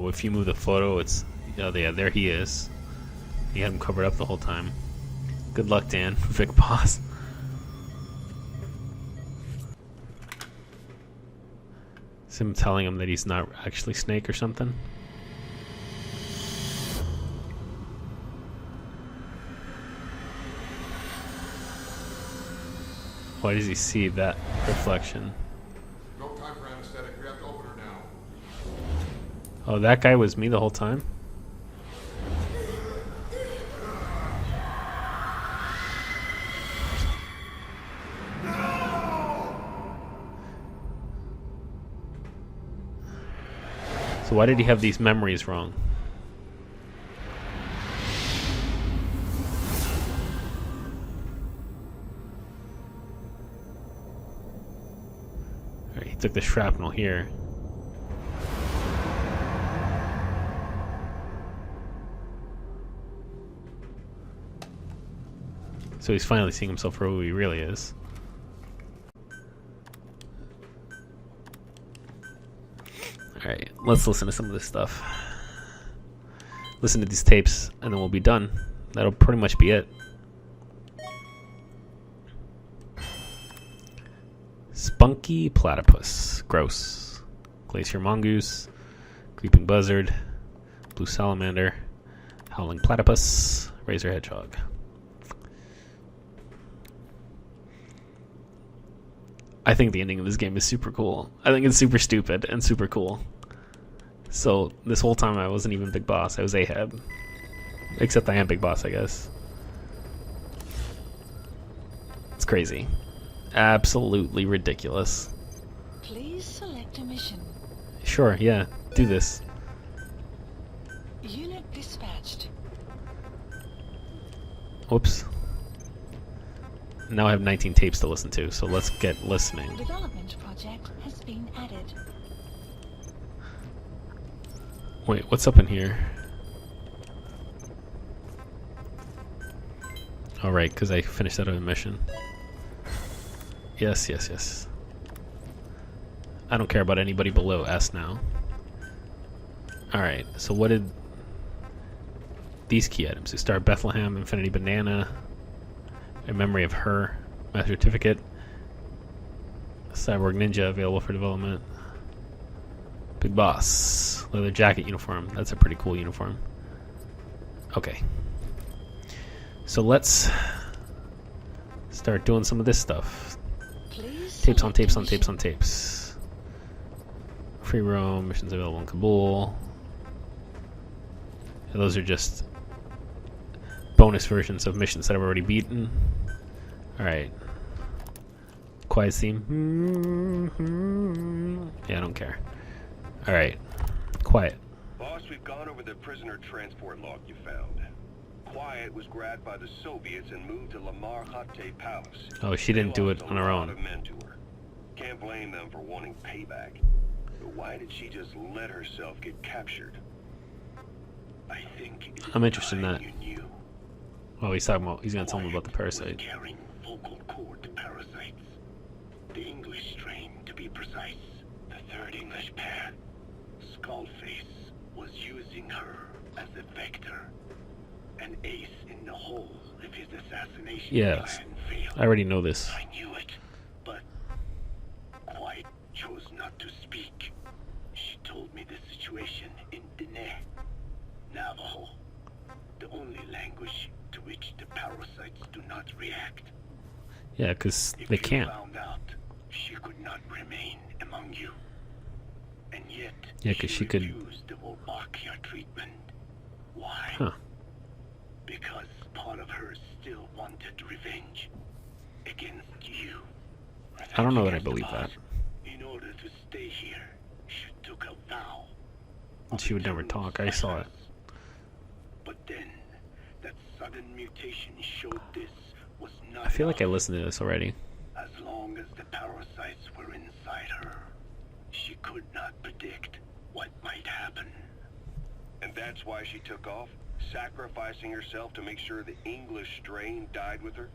Oh, if you move the photo, it's... Oh, yeah, there he is. You had him covered up the whole time. Good luck, Dan. Big boss. It's him telling him that he's not actually Snake or something. Why does he see that reflection? No time for anesthetic. We have to open her now. Oh, that guy was me the whole time? So why did he have these memories wrong? Alright, he took the shrapnel here. So he's finally seeing himself for who he really is. Alright, let's listen to some of this stuff. Listen to these tapes, and then we'll be done. That'll pretty much be it. Spunky platypus. Gross. Glacier mongoose. Creeping buzzard. Blue salamander. Howling platypus. Razor hedgehog. I think the ending of this game is super cool. I think it's super stupid and super cool. So this whole time I wasn't even Big Boss. I was Ahab. Except I am Big Boss, I guess. It's crazy. Absolutely ridiculous. Please select a mission. Sure, yeah. Do this. Unit dispatched. Whoops. Now I have 19 tapes to listen to, so let's get listening. Development project has been added. Wait, what's up in here? Alright, because I finished out of a mission. Yes, yes, yes. I don't care about anybody below S now. Alright, so what did... These key items. They start Bethlehem, Infinity Banana... A memory of her, master certificate, cyborg ninja available for development, Big Boss, leather jacket uniform. That's a pretty cool uniform. Okay, so let's start doing some of this stuff. Tapes on tapes on tapes on tapes. Free roam, missions available in Kabul. And those are just bonus versions of missions that I've already beaten. Alright. Quiet theme. Yeah, I don't care. Alright. Quiet. Boss, we've gone over the prisoner transport log you found. Quiet was grabbed by the Soviets and moved to Lamar Khatte Palace. Oh, she didn't do it on her own. Can't blame them for wanting payback. But why did she just let herself get captured? I think I'm interested in that. You knew. Oh, he's talking about. He's gonna tell me about the parasite. Carrying vocal cord parasites. The English strain, to be precise. The third English pair. Skullface was using her as a vector. An ace in the hole if his assassination Yes. plan failed. I already know this. I knew it, but Quiet chose not to speak. She told me the situation in Dene, Navajo, the only language to which the parasites do not react. Yeah, because If they you can't. found out, she could not remain among you. And yet, Yeah, 'cause she could- refused the Wolbachia treatment. Why? Huh. Because part of her still wanted revenge against you. I don't know that I Against believe us. that. In order to stay here, she took a vow. And she would never talk. I saw it. But then, that sudden mutation showed this was not I feel like I enough. listened to this already. As long as the parasites were inside her, she could not predict what might happen. And that's why she took off, sacrificing herself to make sure the English strain died with her?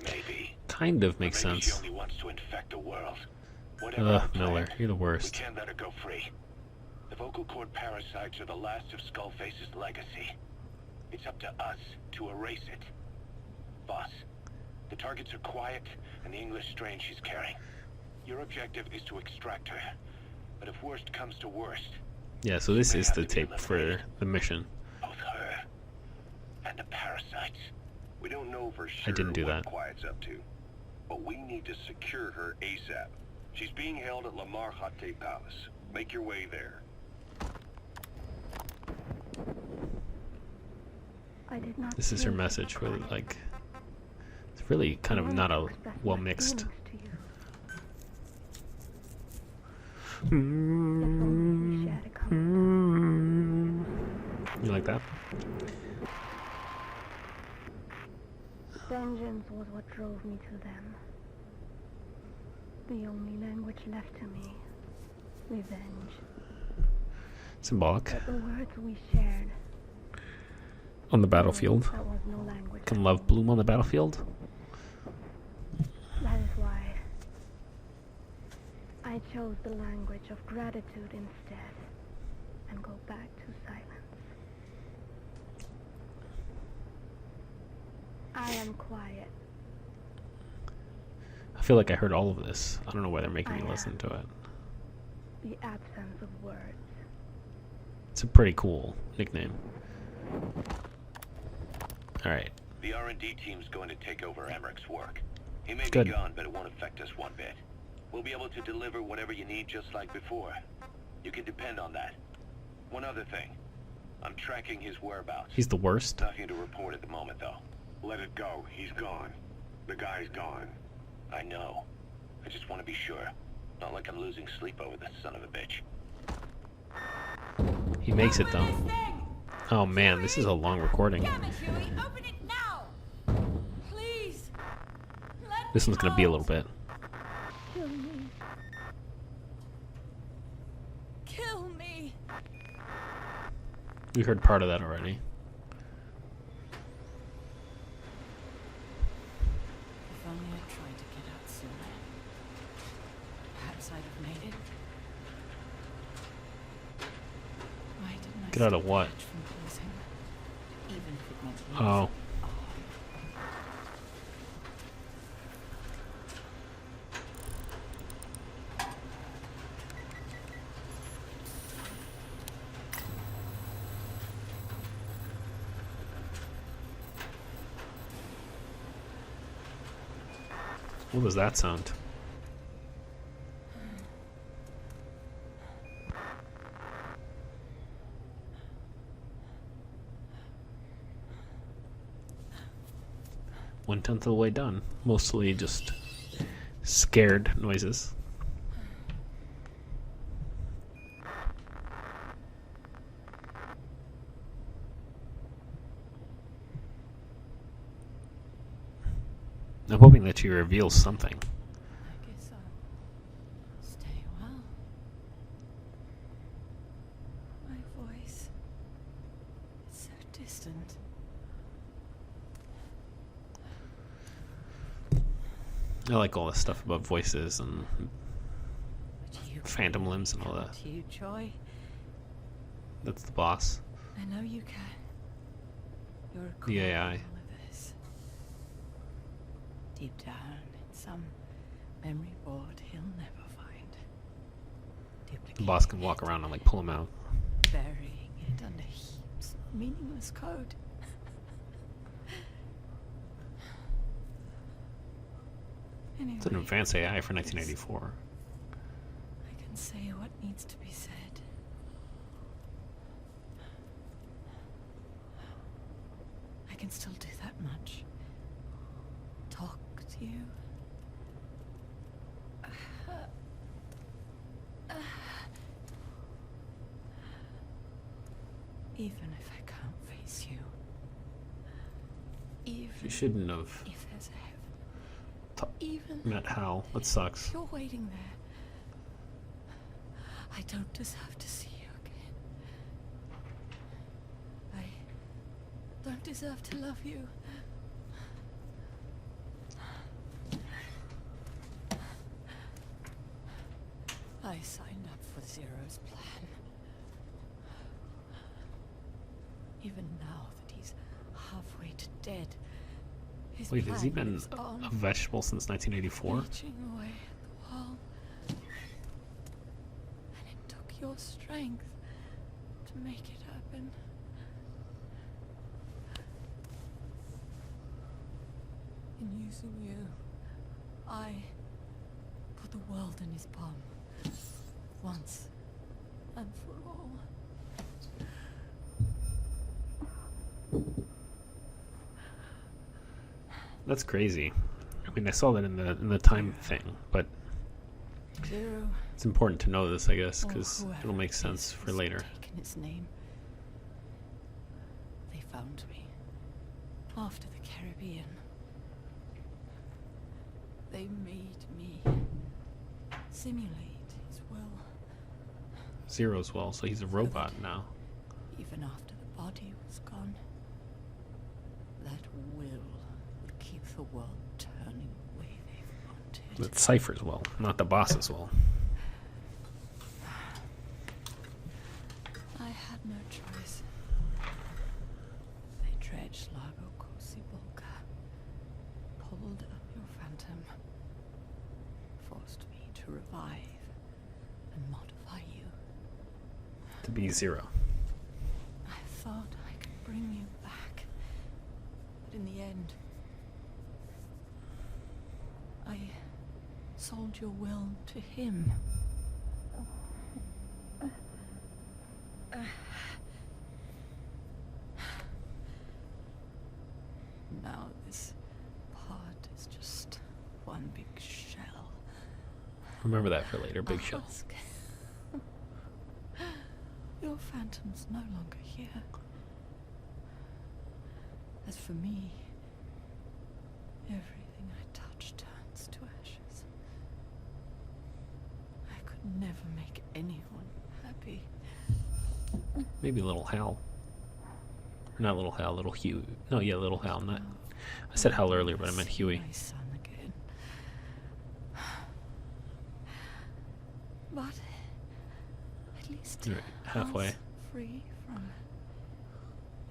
Maybe. Kind of makes Maybe sense. she only wants to infect the world. Whatever her plan, Miller, you're the we worst. can't let her go free. The vocal cord parasites are the last of Skullface's legacy. It's up to us to erase it. Boss, the targets are quiet and the English strain she's carrying. Your objective is to extract her. But if worst comes to worst... Yeah, so this is the tape for the mission. Both her and the parasites. We don't know for sure I didn't do what that. Quiet's up to, but we need to secure her ASAP. She's being held at Lamar Hate Palace. Make your way there. This is her message, really, like, it's really kind of not a well mixed. You like that? Vengeance was what drove me to them. The only language left to me. Revenge. Symbolic. But the words we shared. On the battlefield. That was no language. Can love bloom on the battlefield? That is why I chose the language of gratitude instead, and go back to silence. I am quiet. I feel like I heard all of this. I don't know why they're making me listen to it. The absence of words. It's a pretty cool nickname. Alright. The R&D team's going to take over Emmerich's work. He may Good. be gone, but it won't affect us one bit. We'll be able to deliver whatever you need just like before. You can depend on that. One other thing. I'm tracking his whereabouts. He's the worst. Nothing to report at the moment, though. Let it go. He's gone. The guy's gone. I know. I just want to be sure. Not like I'm losing sleep over this son of a bitch. He makes it though. Oh man, this is a long recording. Damn it, Huey, open it now! Please! Let This me one's gonna be a out. little bit. Kill me. Kill me! We heard part of that already. If only I'd tried to get out sooner. Perhaps I'd have made it. Why didn't I Get out of stop what? Rich from poison? Even if it meant Oh. losing. What was that sound? One-tenth of the way done. Mostly just scared noises. I'm hoping that she reveals something. I guess I'll stay a while. My voice is so distant. I like all this stuff about voices and But you phantom limbs and all that. can't you, Joy? That's the boss. I know you can. You're a The AI. all of this. Deep down in some memory board he'll never find. The boss can walk around and like pull him out. Burying it under heaps of meaningless code. Anyway, It's an advanced AI for 1984. I can say what needs to be said. I can still do that much. Talk to you. Even if I can't face you. Even You shouldn't have if there's a heaven. t- Even met Hal. That sucks. if you're waiting there. I don't deserve to see you again. I don't deserve to love you. I signed up for Zero's plan. Even now that he's halfway to dead, his Wait, has he plan been is on, a vegetable since 1984? reaching away at the wall. And it took your strength to make it happen. In using you, I put the world in his palm. Once and for all. That's crazy. I mean, I saw that in the time thing, but Zero, it's important to know this, I guess, or because whoever it'll make it sense is for has later. taken its name. They found me after the Caribbean. They made me simulate his will. Zero's well, so he's a robot now. Even after the body was gone, that will would keep the world turning the way they wanted. That's Cypher's will, not the boss's will. I had no choice. They dredged Lago Cosibolca, pulled up your phantom, forced me to revive and modify you. To be Zero. I thought I could bring you back, but in the end, I sold your will to him. Now this part is just one big shell. Remember that for later, Big Shell. Husk. Your phantom's no longer here. As for me, everything I touch turns to ashes. I could never make anyone happy. Maybe Little Hal. Not Little Hal, Little Hugh. No, yeah, Little Hal. Not. I said Hal earlier, but I meant Huey. My son again. But at least You're halfway. Hal's free from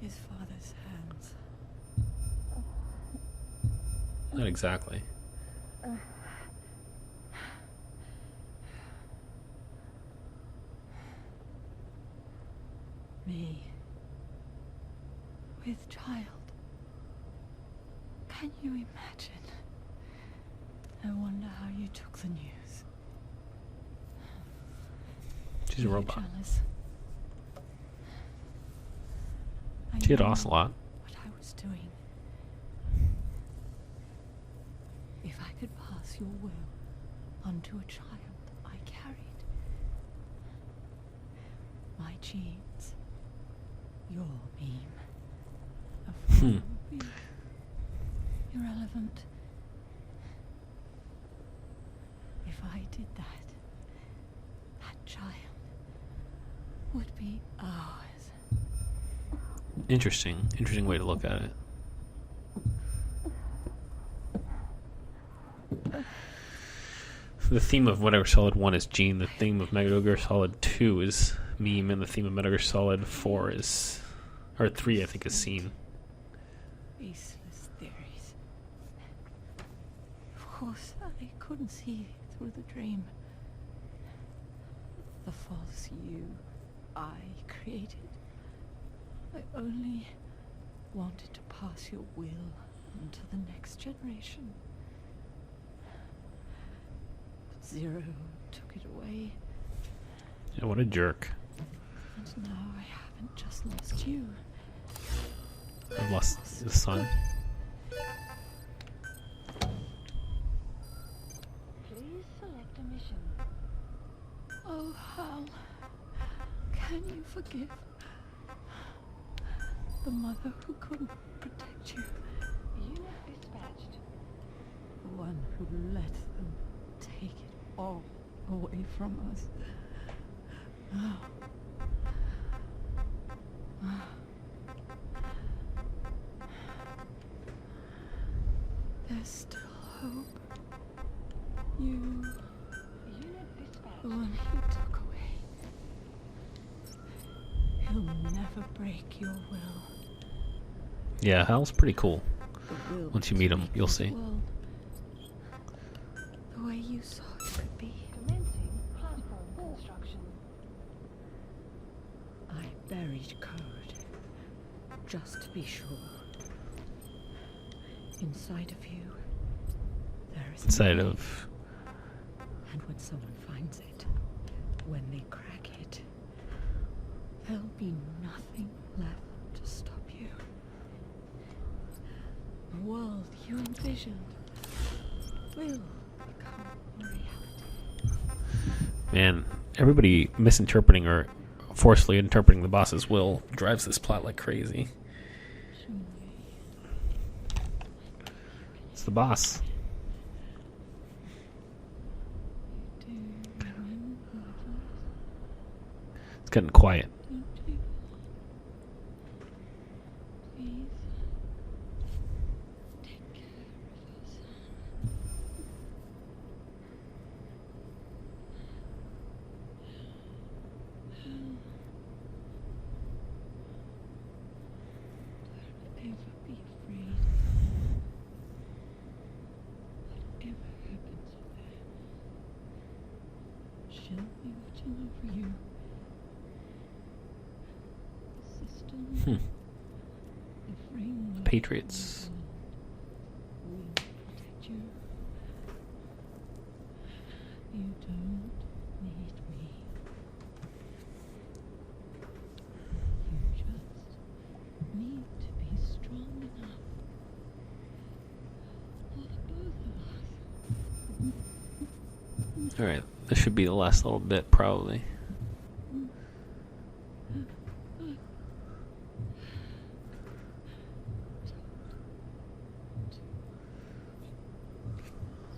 his father's hands. Not exactly. Me with child. Can you imagine? I wonder how you took the news. She's a Were you robot. jealous? I She had know Ocelot. what I was doing. If I could pass your will onto a child I carried, my genes, your beam of will would be irrelevant. If I did that, that child would be ours. Interesting. Interesting way to look at it. The theme of Metal Gear Solid 1 is Gene, the theme of Metal Gear Solid 2 is Meme, and the theme of Metal Gear Solid 4 is... or 3, I think, is Scene. Baseless theories. Of course, I couldn't see through the dream. The false you I created. I only wanted to pass your will on to the next generation. But Zero took it away, Yeah, what a jerk. and now I haven't just lost you. I've lost the son. Please select a mission. Oh, Hal, can you forgive the mother who couldn't protect you? Unit dispatched. The one who let them take it all away from us. There's still hope. You, Unit dispatched. the one he took away. He'll never never break your will. Yeah, Hal's pretty cool. The will Once you meet him, to make you'll this see. world the way you saw it could be. Commencing platform construction. I buried code, just to be sure. Inside of you, there is Inside a key. of... And when someone finds it, when they crack it, there'll be nothing left to stop you. The world you envisioned will become a reality. Man, everybody misinterpreting or forcefully interpreting the boss's will drives this plot like crazy. It's the boss. It's getting quiet. She'll be watching over you. The system, the framework Patriots. will protect you. You don't need me. You just need to be strong enough. For both of us. Alright, this should be the last little bit, probably.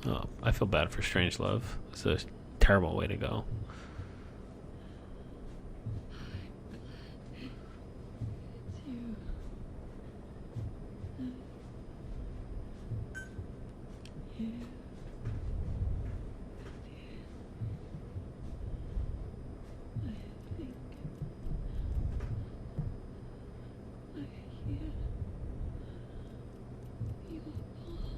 Oh, I feel bad for Strangelove. It's a terrible way to go. It's you. You. I think I hear your pulse.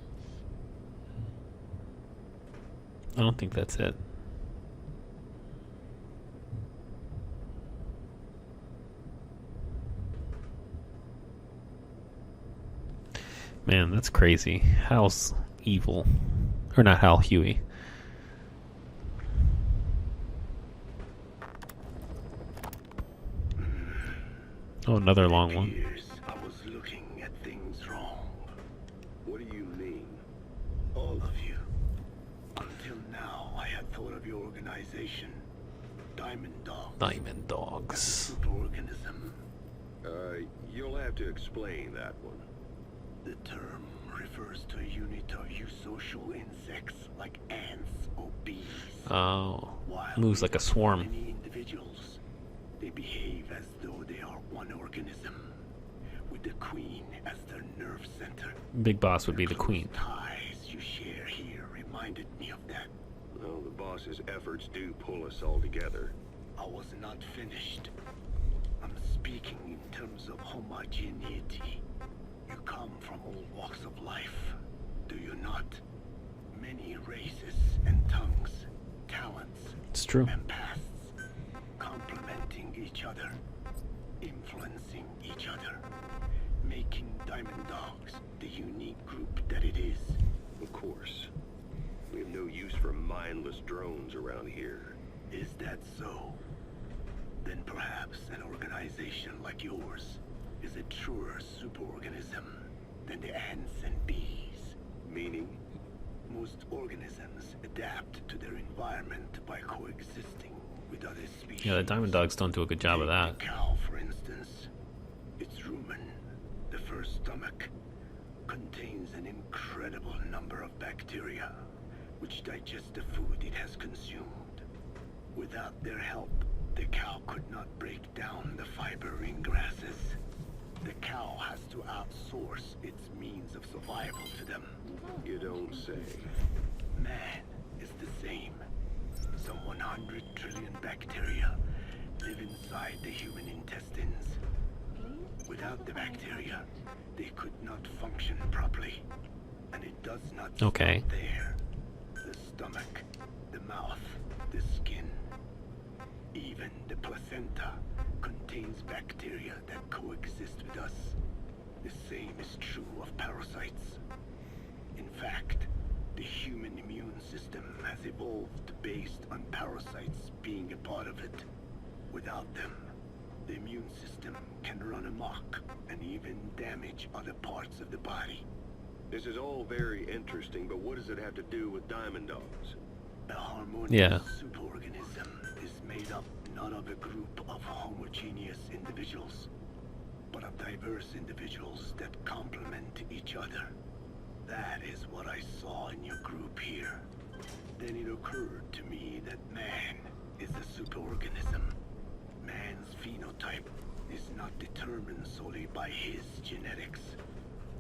I don't think that's it. Man, that's crazy. Hal's evil. Or not Hal, Huey. Oh, another long one. Years I was looking at things wrong. What do you mean? All of you. Until now, I had thought of your organization, Diamond Dogs, Diamond as Dogs. a superorganism. You'll have to explain that one. The term refers to a unit of eusocial insects like ants or bees. Oh. While Moves like a swarm. many individuals, they behave as though they are one organism, with the queen as their nerve center. Big Boss would be the Close queen. ties you share here reminded me of that. Well, the boss's efforts do pull us all together. I was not finished. I'm speaking in terms of homogeneity. You come from all walks of life, do you not? Many races and tongues, talents, It's true. and pasts, complementing each other, influencing each other, making Diamond Dogs the unique group that it is. Of course. We have no use for mindless drones around here. Is that so? Then perhaps an organization like yours is a truer superorganism than the ants and bees. Meaning? Most organisms adapt to their environment by coexisting with other species. Yeah, the Diamond Dogs don't do a good job of that. Take the cow, for instance. Its rumen, the first stomach, contains an incredible number of bacteria, which digest the food it has consumed. Without their help, the cow could not break down the fiber-ring grasses. The cow has to outsource its means of survival to them. You don't say. Man is the same. Some 100 trillion bacteria live inside the human intestines, Without the bacteria, they could not function properly. And it does not Okay. stop there. The stomach, the mouth, the skin, even the placenta contains bacteria that coexist with us. The same is true of parasites. In fact, the human immune system has evolved based on parasites being a part of it. Without them, the immune system can run amok and even damage other parts of the body. This is all very interesting, but what does it have to do with diamond dogs? A harmonious Yeah. superorganism is made up not of a group of homogeneous individuals, but of diverse individuals that complement each other. That is what I saw in your group here. Then it occurred to me that man is a superorganism. Man's phenotype is not determined solely by his genetics.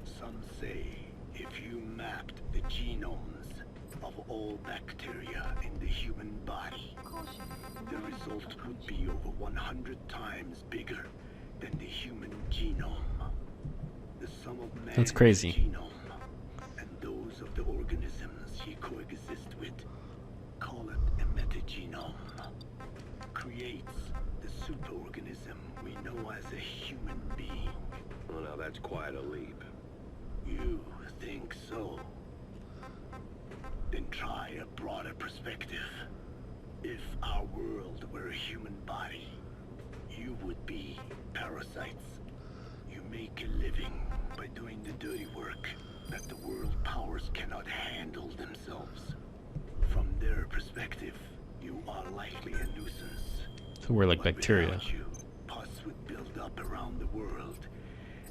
Some say if you mapped the genomes of all bacteria in the human body, the result would be over 100 times bigger than the human genome. The sum of man's That's crazy. genome and those of the organisms he coexists with, call it a metagenome, creates the superorganism we know as a human being. Well, now that's quite a leap. You think so? Then try a broader perspective. If our world were a human body, you would be parasites. You make a living by doing the dirty work that the world powers cannot handle themselves. From their perspective, you are likely a nuisance. So we're like But bacteria. without you, pus would build up around the world,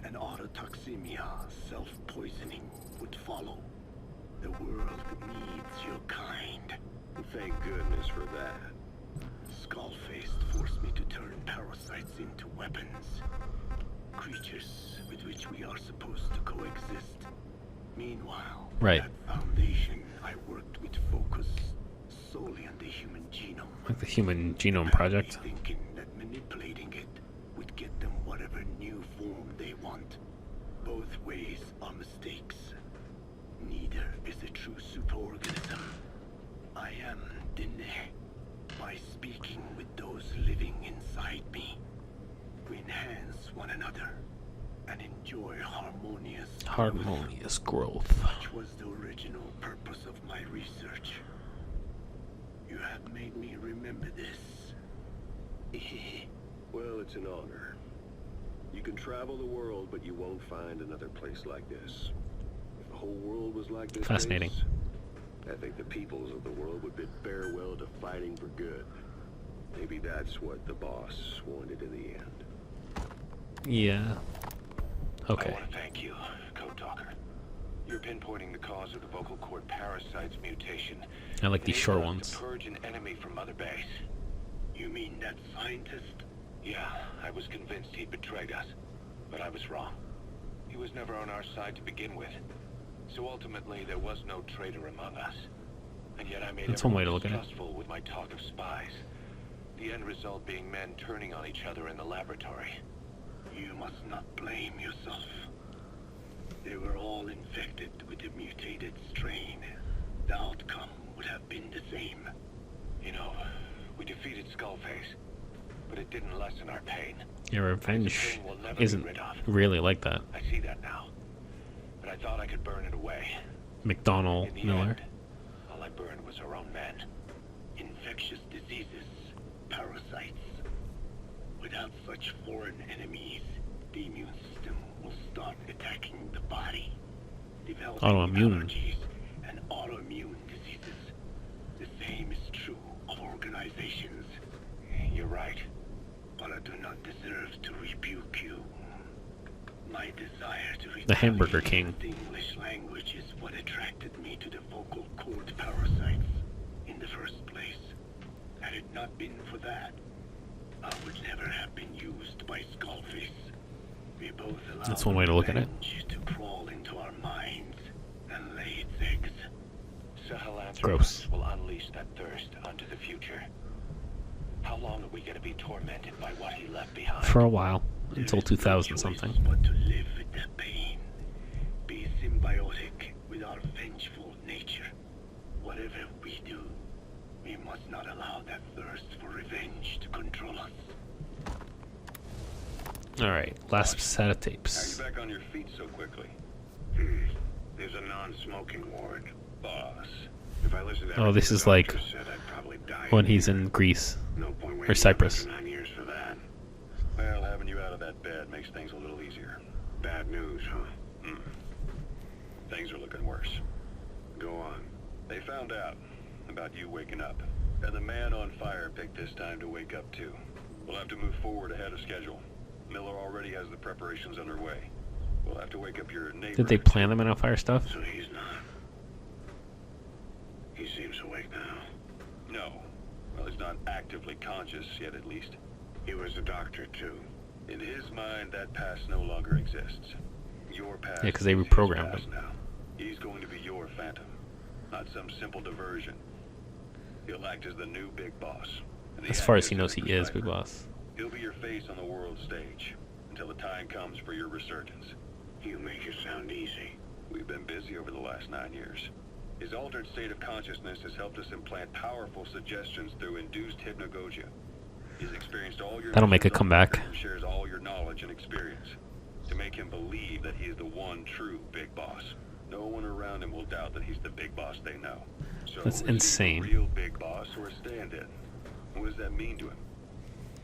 and autotoxemia, self-poisoning, would follow. The world needs your kind. Thank goodness for that. Skullfaced forced me to turn parasites into weapons. Creatures with which we are supposed to coexist. Meanwhile, Right. that foundation I worked with focused solely on the human genome. Like the Human Genome Project. Thinking that manipulating it would get them whatever new form they want. Both ways are mistakes. Neither is a true superorganism. I am Dine. By speaking with those living inside me, we enhance one another and enjoy Harmonious growth. Such was the original purpose of my research. You have made me remember this. Well, it's an honor. You can travel the world, but you won't find another place like this. If the whole world was like this, Fascinating. Ace, I think the peoples of the world would bid farewell to fighting for good. Maybe that's what the boss wanted in the end. Yeah. I Okay. want to thank you, Code Talker. You're pinpointing the cause of the vocal cord parasite's mutation. I like these short Enabling us ones. to purge an enemy from Mother Base. You mean that scientist? Yeah, I was convinced he'd betrayed us, but I was wrong. He was never on our side to begin with. So ultimately, there was no traitor among us. And yet I made That's one way to everyone look at it. distrustful with my talk of spies. The end result being men turning on each other in the laboratory. You must not blame yourself. They were all infected with the mutated strain. The outcome would have been the same. You know, we defeated Skullface, but it didn't lessen our pain. Yeah, revenge Pain we'll never isn't be rid of. really like that. I see that now. But I thought I could burn it away. McDonald In the Miller. end, all I burned was our own men. Infectious diseases, parasites. Without such foreign enemies, the immune system will start attacking the body, developing Autoimmune. allergies and autoimmune diseases. The same is true of organizations. You're right, but I do not deserve to rebuke you. My desire to The Hamburger retaliate King. with the English language is what attracted me to the vocal cord parasites in the first place. Had it not been for that, I would never have been used by Skullface. We both allowed That's one way to look at it. revenge to crawl into our minds and lay its eggs. Sahelanthropus Gross. will unleash that thirst onto the future. How long are we going to be tormented by what he left behind? For a while. until 2000 something. But to live with that pain, be symbiotic with our vengeful nature. Whatever we do, we must not allow that thirst for revenge to control us. Alright, last set of How you tapes. back on your feet so quickly? There's a non-smoking ward. Boss. If I listened to Oh, this everything is the like doctor said, I'd probably die when in he's here. in Greece. No point waiting or Cyprus. another 9 years for that. Well, having you out of that bed makes things a little easier. Bad news, huh? Things are looking worse. Go on. They found out about you waking up. And the man on fire picked this time to wake up too. We'll have to move forward ahead of schedule. Miller already has the preparations underway. We'll have to wake up your neighbor. Did they plan the Man on Fire stuff? So he's not. He seems awake now. No. Well, he's not actively conscious yet, at least. He was a doctor, too. In his mind, that past no longer exists. Your past. Yeah, 'cause they is his reprogrammed past him. now. He's going to be your phantom, not some simple diversion. He'll act as the new big boss. and the As far as he active knows, he is sniper. Big Boss. He'll be your face on the world stage until the time comes for your resurgence. You make it sound easy. We've been busy over the last 9 years. His altered state of consciousness has helped us implant powerful suggestions through induced hypnagogia. He's experienced all your That'll make a missions on comeback. record and shares all your knowledge and experience to make him believe that he is the one true big boss. No one around him will doubt that he's the big boss they know. So That's is he insane. the real big boss or a stand-in? What does that mean to him?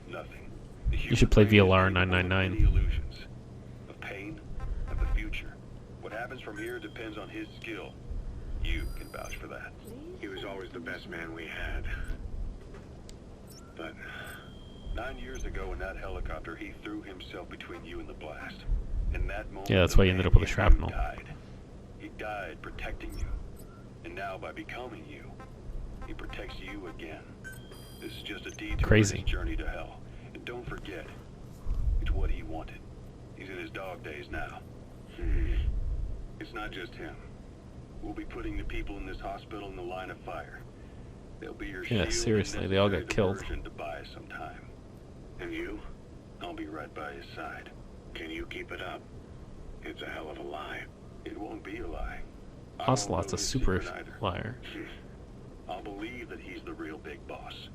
Nothing. The You should play human brain is VLR capable of 999. many illusions, of pain, of the future. What happens from here depends on his skill. You can vouch for that. He was always the best man we had. But 9 years ago in that helicopter, he threw himself between you and the blast. In that moment, Yeah, that's the why he ended man up with a you shrapnel. died. He died protecting you. And now by becoming you, he protects you again. This is just a detour Crazy. in his journey to hell. And don't forget, it's what he wanted. He's in his dog days now. It's not just him. We'll be putting the people in this hospital in the line of fire. They'll be your Yeah, shield seriously, and they all necessary got killed. diversion to buy us some time. and you? I'll be right by his side. Can you keep it up? It's a hell of a lie. It won't be a lie. I won't Ocelot's know a his super secret either. liar. I'll believe that he's the real big boss.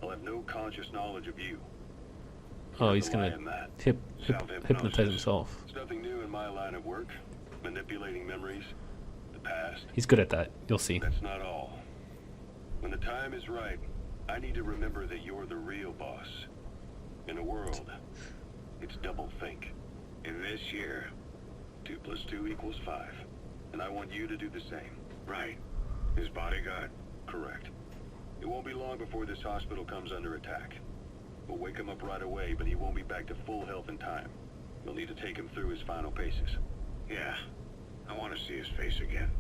I'll have no conscious knowledge of you. Oh, You he's have to lie gonna in that. hypnotize himself. It's nothing new in my line of work. Manipulating memories, the past. He's good at that. You'll see. That's not all. When the time is right, I need to remember that you're the real boss. In a world, it's double think. In this year, 2 + 2 = 5. And I want you to do the same. Right. His bodyguard? Correct. It won't be long before this hospital comes under attack. We'll wake him up right away, but he won't be back to full health in time. You'll need to take him through his final paces. Yeah. I want to see his face again.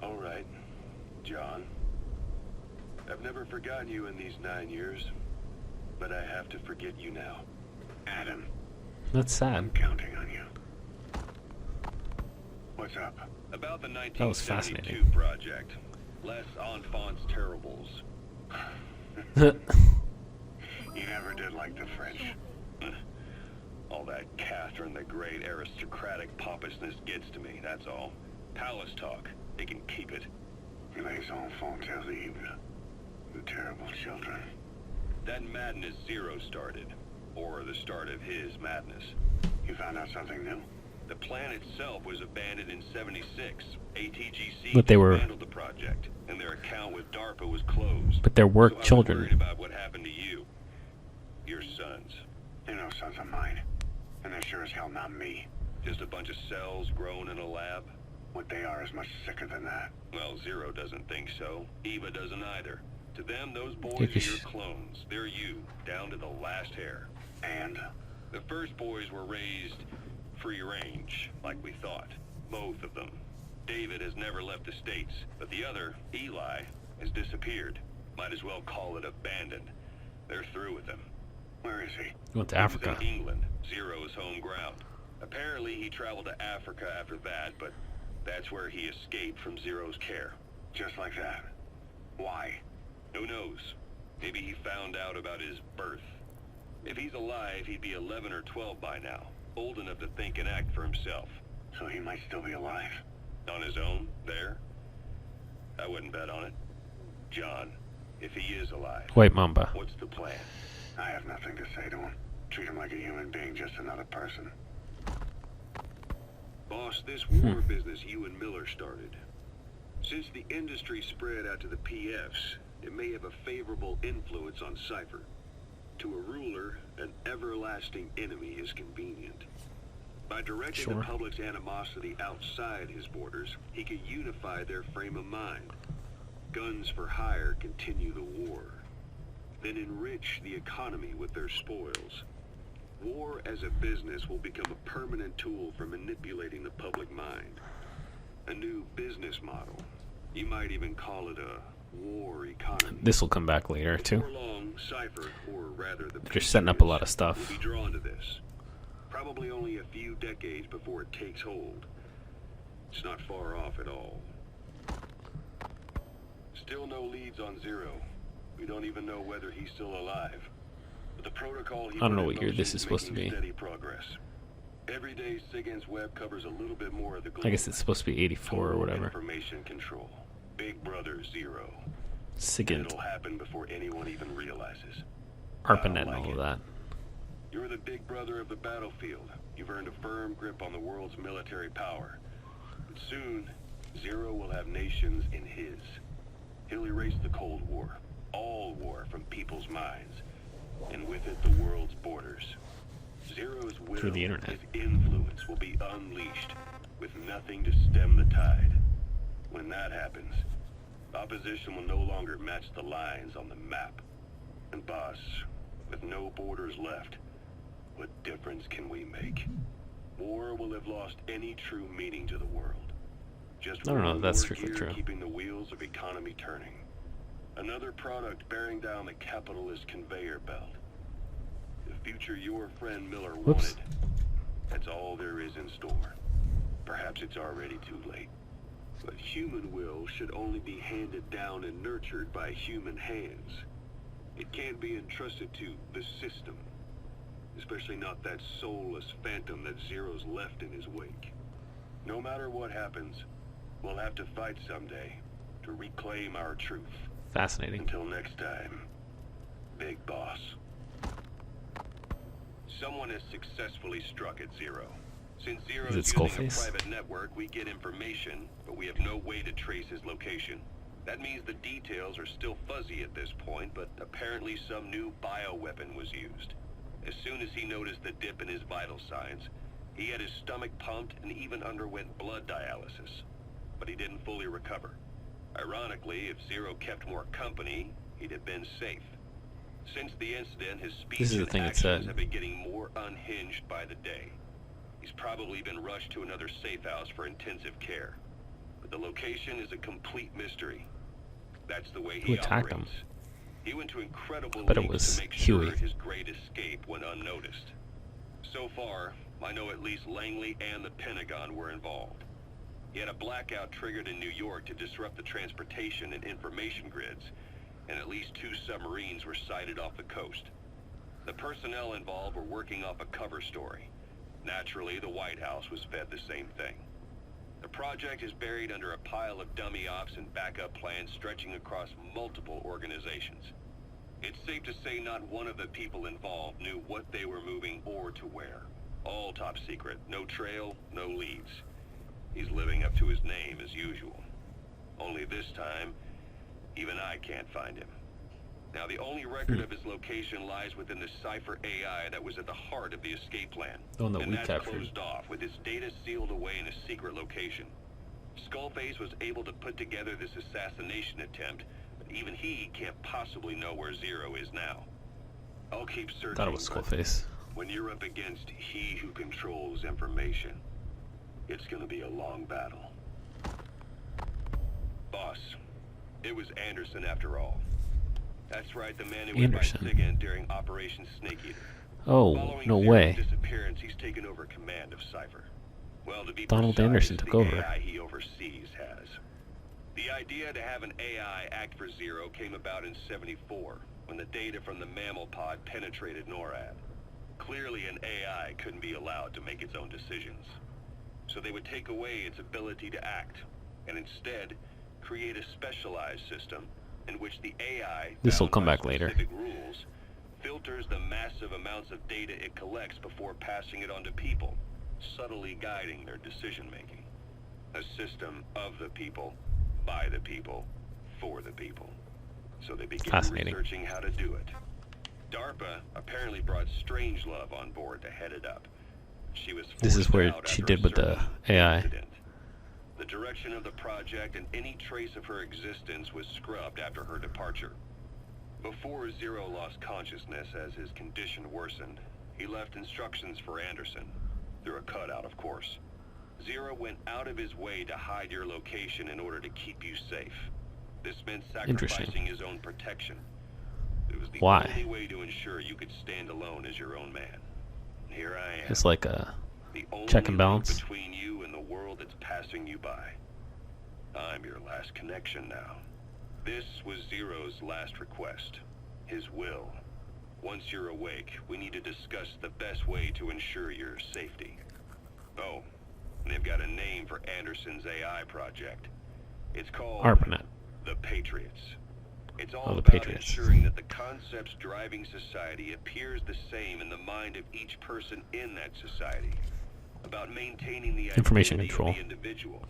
All right, John. I've never forgotten you in these 9 years, but I have to forget you now. Adam, That's sad. I'm counting on you. What's up? About the That was 1972 fascinating. project. Les Enfants Terribles. You never did like the French. All that Catherine the Great aristocratic pompousness gets to me, that's all. Palace talk. They can keep it. Les enfants terribles. The terrible children. That madness Zero started. Or the start of his madness. You found out something new? The plan itself was abandoned in '76. ATGC But they were- dismantled the project, and their account with DARPA was closed. But there were So I was children. worried about what happened to you. Your sons. They're no sons of mine. And they're sure as hell not me. Just a bunch of cells grown in a lab? What they are is much sicker than that. Well, Zero doesn't think so. Eva doesn't either. To them, those boys Yeah, are 'cause your clones. They're you, down to the last hair. And? The first boys were raised free range, like we thought. Both of them. David has never left the States, but the other, Eli, has disappeared. Might as well call it abandoned. They're through with him. Where is he? He went to He was Africa. in England, Zero's home ground. Apparently he traveled to Africa after that, but that's where he escaped from Zero's care. Just like that. Why? Who knows? Maybe he found out about his birth. If he's alive, he'd be 11 or 12 by now, old enough to think and act for himself. So he might still be alive. On his own, there? I wouldn't bet on it. John, if he is alive, White Mamba. what's the plan? I have nothing to say to him. Treat him like a human being, just another person. Boss, this war business you and Miller started. Since the industry spread out to the PFs, it may have a favorable influence on Cypher. To a ruler, an everlasting enemy is convenient. By directing the public's animosity outside his borders, he could unify their frame of mind. Guns for hire continue the war, then enrich the economy with their spoils. War as a business will become a permanent tool for manipulating the public mind. A new business model. You might even call it a war economy. This will come back later too. Before long, Cypher, or rather the They're just setting up a lot of stuff. will be drawn to this. Probably only a few decades before it takes hold. It's not far off at all. Still no leads on Zero. We don't even know whether he's still alive. But the protocol he I don't know put in what year motion this is supposed to making be. steady progress. Every day, SIGINT's web covers a little bit more of the globe. I guess it's supposed to be 84 or Total whatever. Information control. Big Brother Zero. SIGINT, It'll happen before anyone even realizes. ARPANET, and like all it. of that. You're the big brother of the battlefield. You've earned a firm grip on the world's military power. But soon, Zero will have nations in his. He'll erase the Cold War, all war from people's minds, and with it the world's borders. Zero's will, Through the internet. his influence will be unleashed, with nothing to stem the tide. When that happens, opposition will no longer match the lines on the map. And boss, with no borders left, what difference can we make? War will have lost any true meaning to the world. Just I don't know one if that's more strictly gear true. keeping the wheels of economy turning. Another product bearing down the capitalist conveyor belt. The future your friend Miller Whoops. wanted. That's all there is in store. Perhaps it's already too late. But human will should only be handed down and nurtured by human hands. It can't be entrusted to the system. Especially not that soulless phantom that Zero's left in his wake. No matter what happens, we'll have to fight someday to reclaim our truth. Fascinating. Until next time, Big Boss. Someone has successfully struck at Zero. Since Zero Is it is using a Skullface? private network, we get information, but we have no way to trace his location. That means the details are still fuzzy at this point, but apparently some new bioweapon was used. As soon as he noticed the dip in his vital signs, he had his stomach pumped and even underwent blood dialysis. But he didn't fully recover. Ironically, if Zero kept more company, he'd have been safe. Since the incident, his speech This is the and thing it actions said. have been getting more unhinged by the day. He's probably been rushed to another safe house for intensive care. But the location is a complete mystery. That's the way Who he attacked operates. him? He went to incredible Bet it lengths was to make sure Huey. his great escape went unnoticed. So far, I know at least Langley and the Pentagon were involved. He had a blackout triggered in New York to disrupt the transportation and information grids, and at least 2 submarines were sighted off the coast. The personnel involved were working off a cover story. Naturally, the White House was fed the same thing. The project is buried under a pile of dummy ops and backup plans stretching across multiple organizations. It's safe to say not one of the people involved knew what they were moving or to where. All top secret, no trail, no leads. He's living up to his name as usual. Only this time, even I can't find him. Now, the only record of his location lies within the Cypher AI that was at the heart of the escape plan. The one that And we that's captured. closed off, with its data sealed away in a secret location. Skullface was able to put together this assassination attempt, but even he can't possibly know where Zero is now. I'll keep searching. Thought it was but Skullface. when you're up against he who controls information, it's gonna be a long battle. Boss, it was Anderson after all. That's right, the man who went by Anderson. SIGINT during Operation Snake Eater. Oh, Following no Zero's way. disappearance, he's taken over command of Cypher. Well, to be Donald precise, Anderson the took over. AI he oversees has. The idea to have an AI act for Zero came about in '74, when the data from the mammal pod penetrated NORAD. Clearly an AI couldn't be allowed to make its own decisions. So they would take away its ability to act, and instead create a specialized system in which the AI, This will bound come by back later. specific rules, filters the massive amounts of data it collects before passing it on to people, subtly guiding their decision-making. A system of the people, by the people, for the people. So they began Fascinating. researching how to do it. DARPA apparently brought Strangelove on board to head it up. She was This is forced where out she after did a with the certain AI. incident. The direction of the project and any trace of her existence was scrubbed after her departure. Before Zero lost consciousness as his condition worsened, he left instructions for Anderson, through a cutout of course. Zero went out of his way to hide your location in order to keep you safe. This meant sacrificing his own protection. It was the Why? only way to ensure you could stand alone as your own man. Here I am. It's like a The only check and link balance. between you and the world that's passing you by. I'm your last connection now. This was Zero's last request. His will. Once you're awake, we need to discuss the best way to ensure your safety. Oh, and they've got a name for Anderson's AI project. It's called ARPANET. the Patriots. It's all Oh, the about Patriots. ensuring that the concepts driving society appears the same in the mind of each person in that society. About maintaining the Information identity control. of the individual,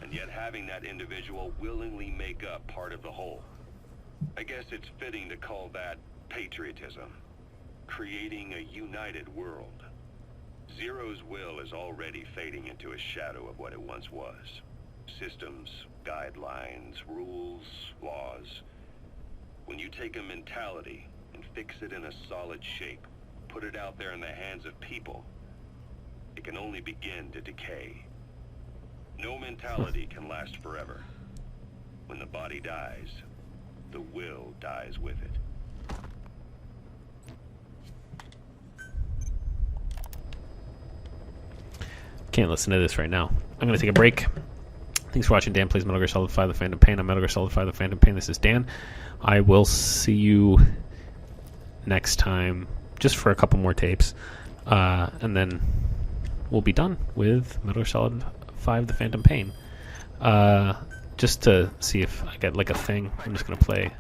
and yet having that individual willingly make up part of the whole. I guess it's fitting to call that patriotism. Creating a united world. Zero's will is already fading into a shadow of what it once was. Systems, guidelines, rules, laws. When you take a mentality and fix it in a solid shape, put it out there in the hands of people, it can only begin to decay. No mentality can last forever. When the body dies, the will dies with it. Can't listen to this right now. I'm going to take a break. Thanks for watching Dan Plays Metal Gear Solid 5 The Phantom Pain. I'm Metal Gear Solid 5 The Phantom Pain. This is Dan. I will see you next time just for a couple more tapes. And then we'll be done with Metal Gear Solid 5 The Phantom Pain. Just to see if I get like a thing, I'm just going to play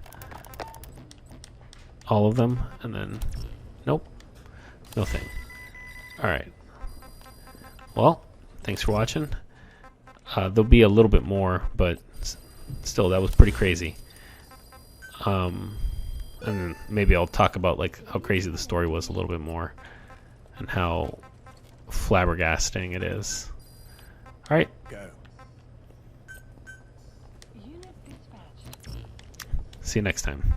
all of them. And then, nope, no thing. Alright. Well, thanks for watching. There'll be a little bit more, but still, that was pretty crazy. And maybe I'll talk about like how crazy the story was a little bit more, and how flabbergasting it is. All right. Go. Unit dispatched. See you next time.